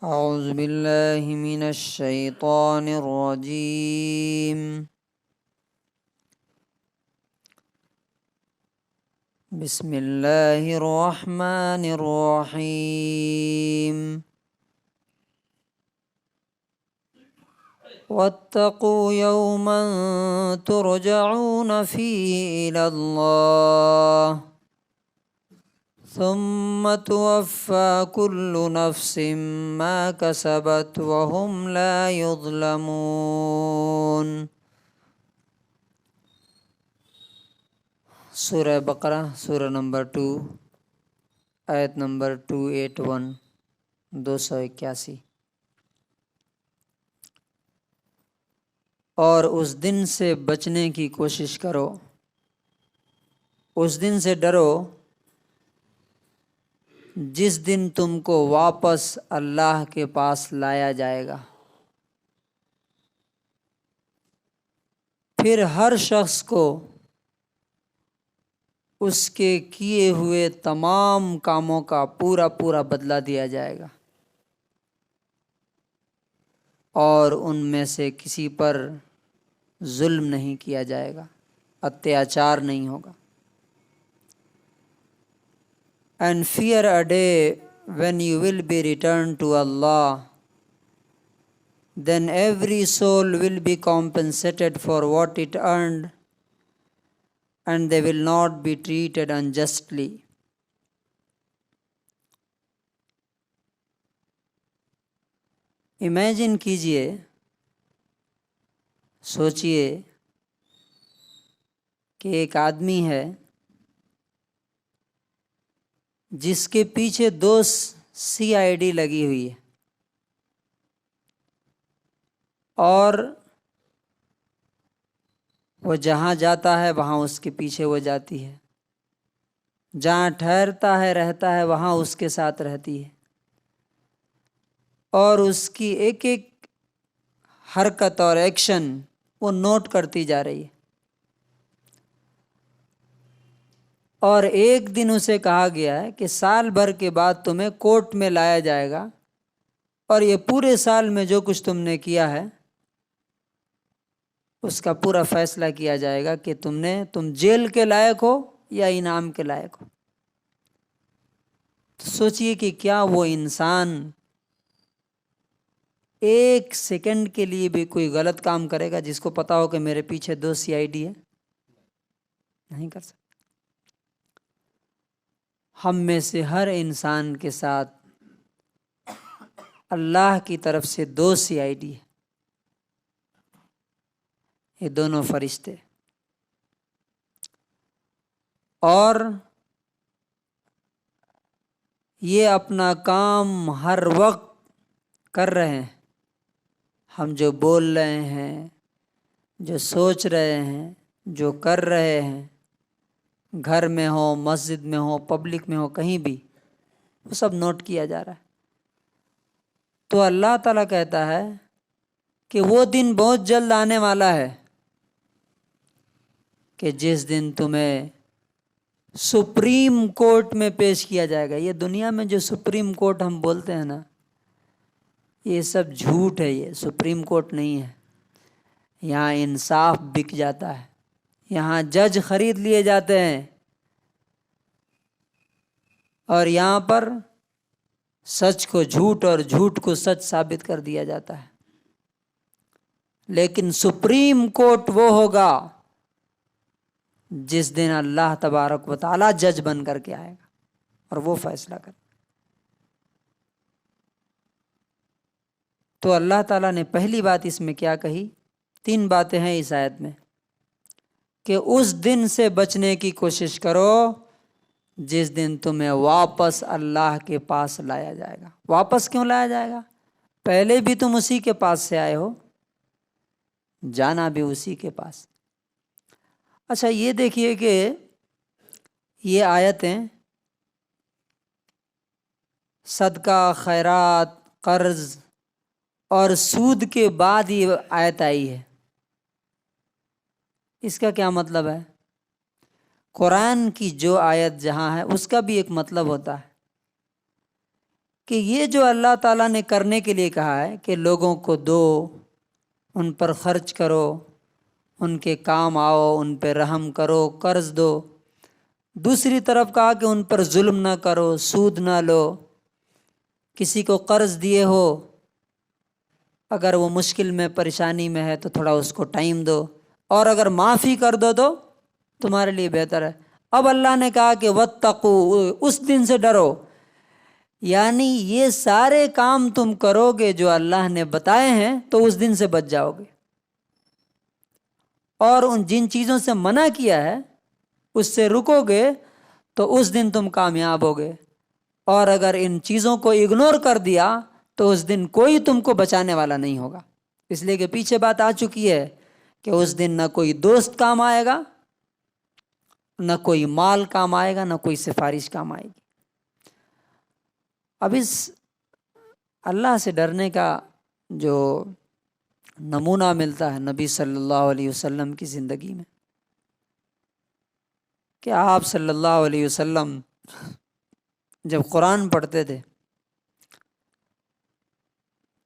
أعوذ بالله من الشيطان الرجيم. بسم الله الرحمن الرحيم. واتقوا يوما ترجعون فيه إلى الله ثم توفى كل نفس ما كسبت وهم لا يظلمون. سورہ بقرہ سورہ نمبر 2 آیت نمبر 281 281. اور اس دن سے بچنے کی کوشش کرو، اس دن سے ڈرو جس دن تم کو واپس اللہ کے پاس لایا جائے گا، پھر ہر شخص کو اس کے کیے ہوئے تمام کاموں کا پورا پورا بدلہ دیا جائے گا، اور ان میں سے کسی پر ظلم نہیں کیا جائے گا، اتیاچار نہیں ہوگا. And fear a day when you will be returned to Allah. Then every soul will be compensated for what it earned, and they will not be treated unjustly. Imagine کیجئے، سوچئے کہ ایک آدمی ہے جس کے پیچھے 2 CID لگی ہوئی ہے، اور وہ جہاں جاتا ہے وہاں اس کے پیچھے وہ جاتی ہے، جہاں ٹھہرتا ہے رہتا ہے وہاں اس کے ساتھ رہتی ہے، اور اس کی ایک ایک حرکت اور ایکشن وہ نوٹ کرتی جا رہی ہے. اور ایک دن اسے کہا گیا ہے کہ سال بھر کے بعد تمہیں کورٹ میں لایا جائے گا، اور یہ پورے سال میں جو کچھ تم نے کیا ہے اس کا پورا فیصلہ کیا جائے گا کہ تم جیل کے لائق ہو یا انعام کے لائق ہو. تو سوچئے کہ کیا وہ انسان ایک سیکنڈ کے لیے بھی کوئی غلط کام کرے گا جس کو پتا ہو کہ میرے پیچھے 2 CID ہے؟ نہیں کر سکتا. ہم میں سے ہر انسان کے ساتھ اللہ کی طرف سے 2 CID ہے، یہ دونوں فرشتے، اور یہ اپنا کام ہر وقت کر رہے ہیں. ہم جو بول رہے ہیں، جو سوچ رہے ہیں، جو کر رہے ہیں، گھر میں ہو، مسجد میں ہو، پبلک میں ہو، کہیں بھی، وہ سب نوٹ کیا جا رہا ہے. تو اللہ تعالیٰ کہتا ہے کہ وہ دن بہت جلد آنے والا ہے کہ جس دن تمہیں سپریم کورٹ میں پیش کیا جائے گا. یہ دنیا میں جو سپریم کورٹ ہم بولتے ہیں نا، یہ سب جھوٹ ہے، یہ سپریم کورٹ نہیں ہے. یہاں انصاف بک جاتا ہے، یہاں جج خرید لیے جاتے ہیں، اور یہاں پر سچ کو جھوٹ اور جھوٹ کو سچ ثابت کر دیا جاتا ہے. لیکن سپریم کورٹ وہ ہوگا جس دن اللہ تبارک و تعالی جج بن کر کے آئے گا اور وہ فیصلہ کرے. تو اللہ تعالیٰ نے پہلی بات اس میں کیا کہی؟ 3 باتیں ہیں اس آیت میں، کہ اس دن سے بچنے کی کوشش کرو جس دن تمہیں واپس اللہ کے پاس لایا جائے گا. واپس کیوں لایا جائے گا؟ پہلے بھی تم اسی کے پاس سے آئے ہو، جانا بھی اسی کے پاس. اچھا، یہ دیکھیے کہ یہ آیتیں صدقہ، خیرات، قرض اور سود کے بعد یہ آیت آئی ہے. اس کا کیا مطلب ہے؟ قرآن کی جو آیت جہاں ہے اس کا بھی ایک مطلب ہوتا ہے کہ یہ جو اللہ تعالیٰ نے کرنے کے لیے کہا ہے کہ لوگوں کو دو، ان پر خرچ کرو، ان کے کام آؤ، ان پہ رحم کرو، قرض دو، دوسری طرف کہا کہ ان پر ظلم نہ کرو، سود نہ لو، کسی کو قرض دیے ہو اگر وہ مشکل میں پریشانی میں ہے تو تھوڑا اس کو ٹائم دو، اور اگر معافی کر دو تو تمہارے لیے بہتر ہے۔ اب اللہ نے کہا کہ واتقوا، اس دن سے ڈرو، یعنی یہ سارے کام تم کرو گے جو اللہ نے بتائے ہیں تو اس دن سے بچ جاؤ گے، اور ان جن چیزوں سے منع کیا ہے اس سے رکو گے تو اس دن تم کامیاب ہوگے، اور اگر ان چیزوں کو اگنور کر دیا تو اس دن کوئی تم کو بچانے والا نہیں ہوگا، اس لیے کہ پیچھے بات آ چکی ہے کہ اس دن نہ کوئی دوست کام آئے گا، نہ کوئی مال کام آئے گا، نہ کوئی سفارش کام آئے گی۔ اب اس اللہ سے ڈرنے کا جو نمونہ ملتا ہے نبی صلی اللہ علیہ وسلم کی زندگی میں، کہ آپ صلی اللہ علیہ وسلم جب قرآن پڑھتے تھے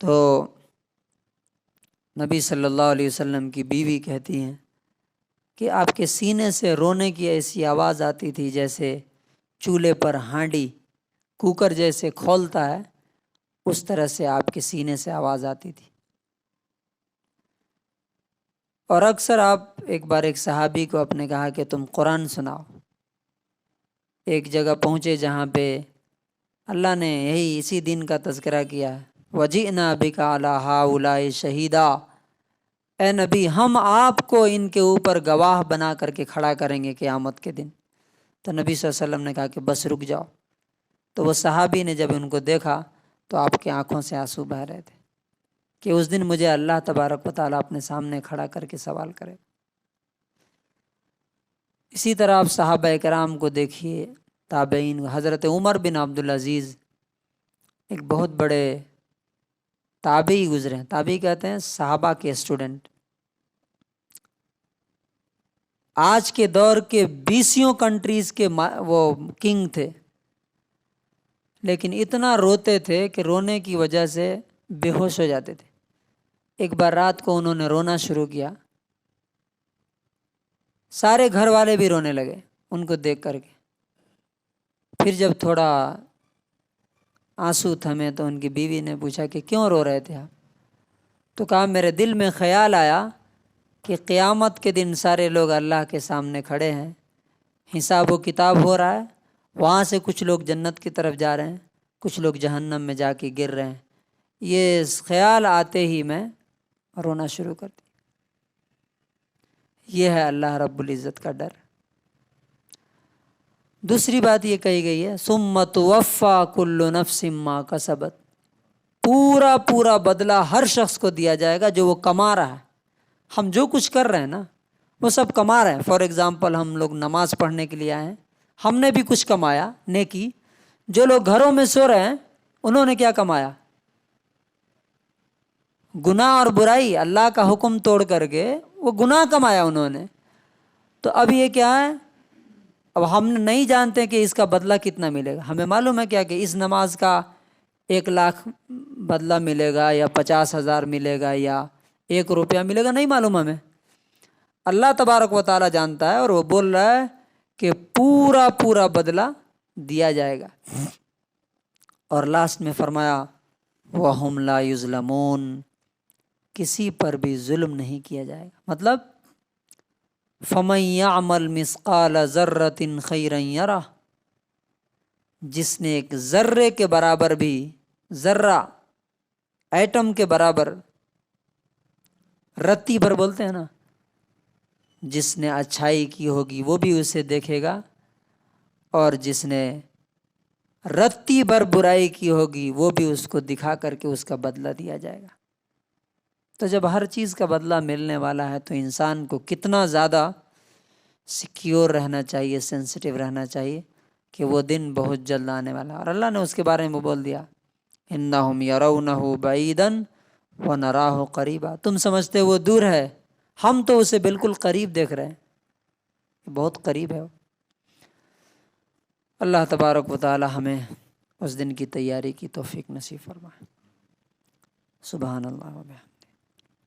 تو نبی صلی اللہ علیہ وسلم کی بیوی کہتی ہیں کہ آپ کے سینے سے رونے کی ایسی آواز آتی تھی جیسے چولہے پر ہانڈی کوکر جیسے کھولتا ہے، اس طرح سے آپ کے سینے سے آواز آتی تھی۔ اور اکثر آپ ایک بار ایک صحابی کو اپنے کہا کہ تم قرآن سناؤ۔ ایک جگہ پہنچے جہاں پہ اللہ نے یہی اسی دن کا تذکرہ کیا ہے، وَجِئْنَا بِكَ عَلَىٰ هَٰؤُلَاءِ شَهِيدًا، اے نبی ہم آپ کو ان کے اوپر گواہ بنا کر کے کھڑا کریں گے قیامت کے دن۔ تو نبی صلی اللہ علیہ وسلم نے کہا کہ بس رک جاؤ۔ تو وہ صحابی نے جب ان کو دیکھا تو آپ کی آنکھوں سے آنسو بہہ رہے تھے کہ اس دن مجھے اللہ تبارک و تعالیٰ اپنے سامنے کھڑا کر کے سوال کرے۔ اسی طرح آپ صحابہ کرام کو دیکھیے، تابعین، حضرت عمر بن عبدالعزیز ایک بہت بڑے تابعی گزرے ہیں، تابعی کہتے ہیں صحابہ کے اسٹوڈنٹ، آج کے دور کے 20 کنٹریز کے وہ کنگ تھے، لیکن اتنا روتے تھے کہ رونے کی وجہ سے بے ہوش ہو جاتے تھے۔ ایک بار رات کو انہوں نے رونا شروع کیا، سارے گھر والے بھی رونے لگے ان کو دیکھ کر کے۔ پھر جب تھوڑا آنسو تھمے تو ان کی بیوی نے پوچھا کہ کیوں رو رہے تھے آپ؟ تو کہا میرے دل میں خیال آیا کہ قیامت کے دن سارے لوگ اللہ کے سامنے کھڑے ہیں، حساب و کتاب ہو رہا ہے، وہاں سے کچھ لوگ جنت کی طرف جا رہے ہیں، کچھ لوگ جہنم میں جا کے گر رہے ہیں، یہ خیال آتے ہی میں رونا شروع کر دی۔ یہ ہے اللہ رب العزت کا ڈر۔ دوسری بات یہ کہی گئی ہے ثم توفی کل نفس ما کسبت، پورا پورا بدلہ ہر شخص کو دیا جائے گا جو وہ کما رہا ہے۔ ہم جو کچھ کر رہے ہیں نا وہ سب کما رہے ہیں۔ فار ایگزامپل ہم لوگ نماز پڑھنے کے لیے آئے ہیں، ہم نے بھی کچھ کمایا نیکی۔ جو لوگ گھروں میں سو رہے ہیں انہوں نے کیا کمایا؟ گناہ اور برائی، اللہ کا حکم توڑ کر کے وہ گناہ کمایا انہوں نے۔ تو اب یہ کیا ہے، اب ہم نہیں جانتے کہ اس کا بدلہ کتنا ملے گا۔ ہمیں معلوم ہے کیا کہ اس نماز کا 1,00,000 بدلہ ملے گا یا 50,000 ملے گا یا 1 روپیہ ملے گا، نہیں معلوم ہمیں۔ اللہ تبارک و تعالیٰ جانتا ہے، اور وہ بول رہا ہے کہ پورا پورا بدلہ دیا جائے گا۔ اور لاسٹ میں فرمایا وَهُمْ لَا يُظْلَمُونَ، کسی پر بھی ظلم نہیں کیا جائے گا۔ مطلب فَمَن يَعْمَلْ مِثْقَالَ ذَرَّةٍ خَيْرًا يَرَهُ، جس نے ایک ذرے کے برابر بھی، ذرہ ایٹم کے برابر، رتی بھر بولتے ہیں نا، جس نے اچھائی کی ہوگی وہ بھی اسے دیکھے گا، اور جس نے رتی بھر برائی کی ہوگی وہ بھی اس کو دکھا کر کے اس کا بدلہ دیا جائے گا۔ تو جب ہر چیز کا بدلہ ملنے والا ہے تو انسان کو کتنا زیادہ سیکیور رہنا چاہیے، سینسٹیو رہنا چاہیے کہ وہ دن بہت جلد آنے والا ہے۔ اور اللہ نے اس کے بارے میں بول دیا انہم یرونہ بعیدا ونراہ قریبا، تم سمجھتے وہ دور ہے، ہم تو اسے بالکل قریب دیکھ رہے ہیں، بہت قریب ہے۔ اللہ تبارک و تعالی ہمیں اس دن کی تیاری کی توفیق نصیب فرمائے۔ سبحان اللہ و بحمدہ۔